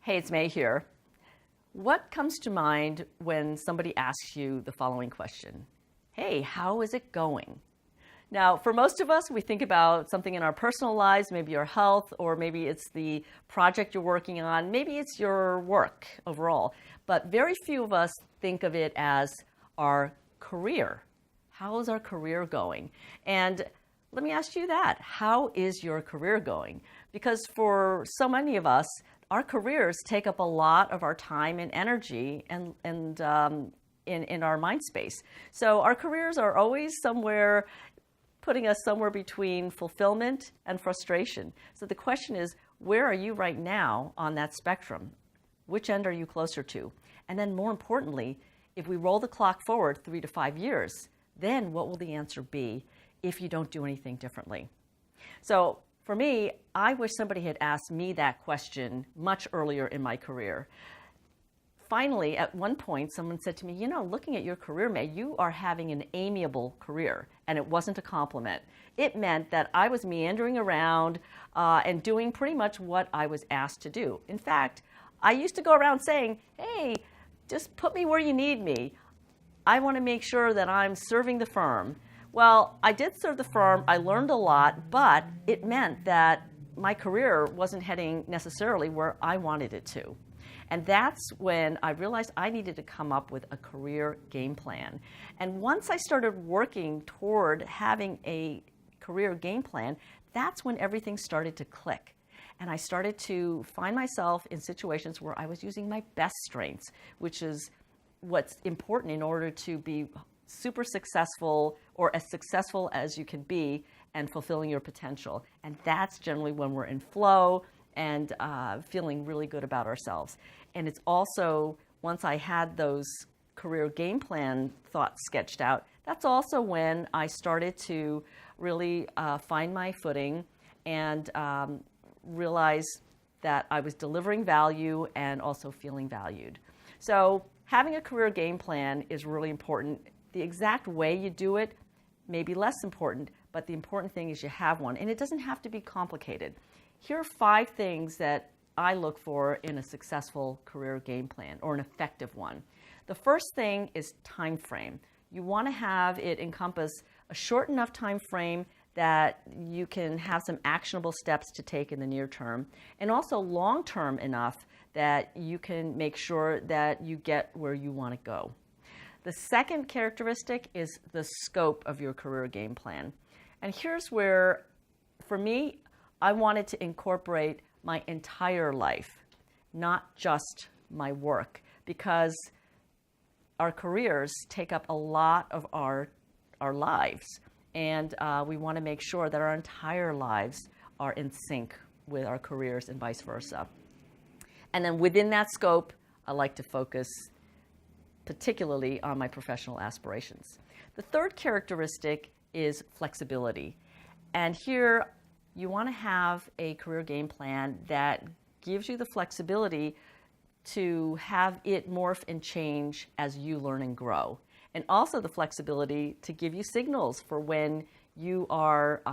Hey, it's May here. What comes to mind when somebody asks you the following question? Hey, how is it going? Now, for most of us, we think about something in our personal lives, maybe our health, or maybe it's the project you're working on, maybe it's your work overall. But very few of us think of it as our career. How is our career going? And let me ask you that. How is your career going? Because for so many of us, our careers take up a lot of our time and energy and in our mind space. So our careers are always somewhere, putting us somewhere between fulfillment and frustration. So the question is, where are you right now on that spectrum? Which end are you closer to? And then more importantly, if we roll the clock forward 3 to 5 years, then what will the answer be if you don't do anything differently? So for me, I wish somebody had asked me that question much earlier in my career. Finally, at one point, someone said to me, you know, looking at your career, May, you are having an amiable career. And it wasn't a compliment. It meant that I was meandering around and doing pretty much what I was asked to do. In fact, I used to go around saying, hey, just put me where you need me. I want to make sure that I'm serving the firm. Well, I did serve the firm, I learned a lot, but it meant that my career wasn't heading necessarily where I wanted it to. And that's when I realized I needed to come up with a career game plan. And once I started working toward having a career game plan, that's when everything started to click. And I started to find myself in situations where I was using my best strengths, which is what's important in order to be super successful or as successful as you can be and fulfilling your potential. And that's generally when we're in flow and feeling really good about ourselves. And it's also, once I had those career game plan thoughts sketched out, that's also when I started to really find my footing and realize that I was delivering value and also feeling valued. So having a career game plan is really important. The exact way you do it may be less important, but the important thing is you have one. And it doesn't have to be complicated. Here are 5 things that I look for in a successful career game plan or an effective one. The first thing is time frame. You want to have it encompass a short enough time frame that you can have some actionable steps to take in the near term, and also long term enough that you can make sure that you get where you want to go. The second characteristic is the scope of your career game plan. And here's where, for me, I wanted to incorporate my entire life, not just my work, because our careers take up a lot of our lives. And we want to make sure that our entire lives are in sync with our careers and vice versa. And then within that scope, I like to focus particularly on my professional aspirations. The third characteristic is flexibility. And here you want to have a career game plan that gives you the flexibility to have it morph and change as you learn and grow. And also the flexibility to give you signals for when you are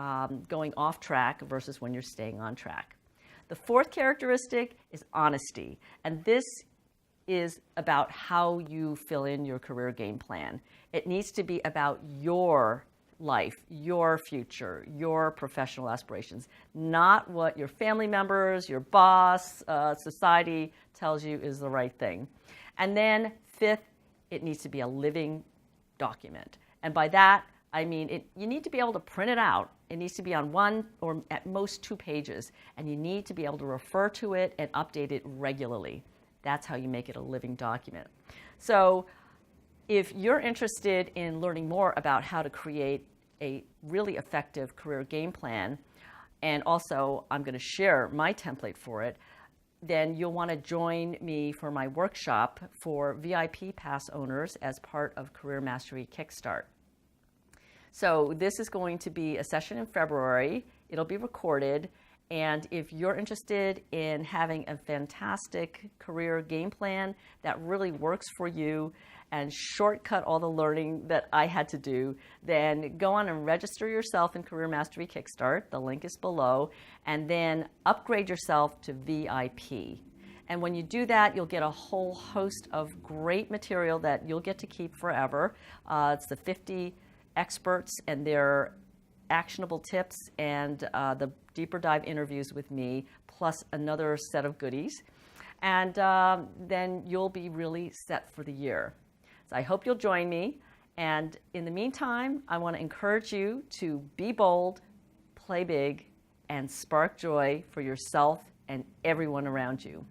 going off track versus when you're staying on track. The fourth characteristic is honesty. And this is about how you fill in your career game plan. It needs to be about your life, your future, your professional aspirations, not what your family members, your boss, society tells you is the right thing. And then fifth, it needs to be a living document. And by that, I mean you need to be able to print it out. It needs to be on 1 or at most 2 pages, and you need to be able to refer to it and update it regularly. That's how you make it a living document. So if you're interested in learning more about how to create a really effective career game plan, and also I'm going to share my template for it, then you'll want to join me for my workshop for VIP pass owners as part of Career Mastery Kickstart. So this is going to be a session in February. It'll be recorded. And if you're interested in having a fantastic career game plan that really works for you and shortcut all the learning that I had to do, then go on and register yourself in Career Mastery Kickstart. The link is below. And then upgrade yourself to VIP. And when you do that, you'll get a whole host of great material that you'll get to keep forever. It's the 50 experts and their actionable tips and the deeper dive interviews with me, plus another set of goodies. And then you'll be really set for the year. So I hope you'll join me. And in the meantime, I want to encourage you to be bold, play big, and spark joy for yourself and everyone around you.